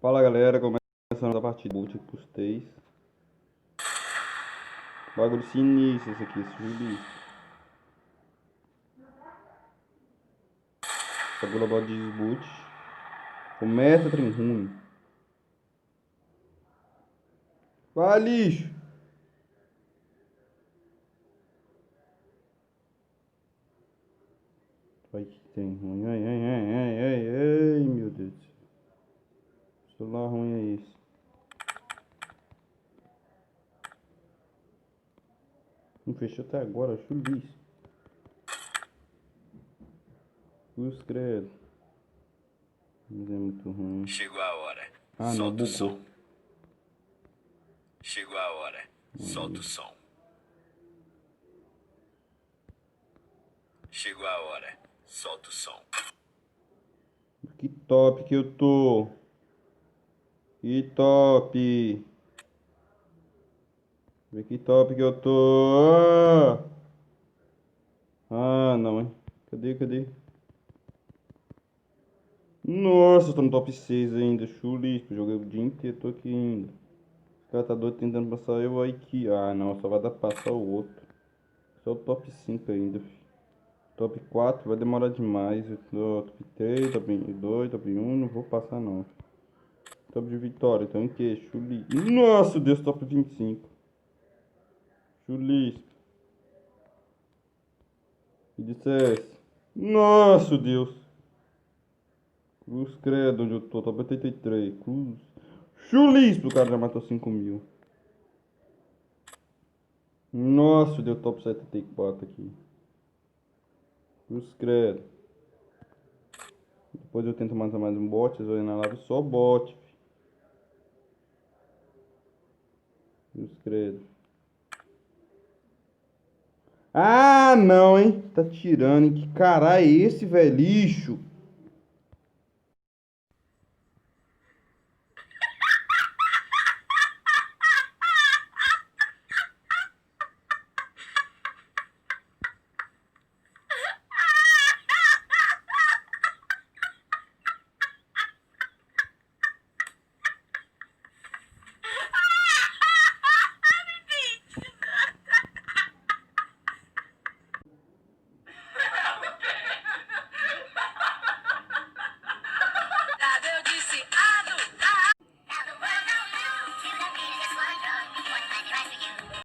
Fala galera, começando a partida boot aqui pros três. Bagulho sinistro esse aqui, esse Jubi. Bagulho bot de boot. Começa trem ruim. Vai lixo! Vai que tem ruim. Ai, ai, ai, ai, ai, ai, meu Deus. Celular ruim é esse. Não fechou até agora, Jubi. Cruz credo. Mas é muito ruim. Chegou a hora. Ah não, Solta o bugou. som. Chegou a hora. Solta o som. Chegou a hora. Solta o som. Que top que eu tô. Que top. Vê que top que eu tô. Ah, não, hein? Cadê? Nossa, tô no top 6 ainda. Chulista. Joguei o dia inteiro, tô aqui ainda. Os caras tá doido tentando passar eu aí aqui. Ah, não, só vai dar pra passar o outro. Só o top 5 ainda, filho. Top 4 vai demorar demais. Eu tô top 3, top 2, top 1. Não vou passar, não. Top de vitória, então em que? Chulista. Nossa, Deus, top 25. Chulista. E dissesse. Nossa, Deus. Cruz credo, onde eu tô, top 83. Cruz. Chulispo, o cara já matou 5.000. Nossa, deu top 74 aqui. Cruz credo. Depois eu tento matar mais um bot, eu vou na live só bot. Cruz credo. Ah, não, hein? Tá tirando, hein? Que caralho é esse, velho? Lixo.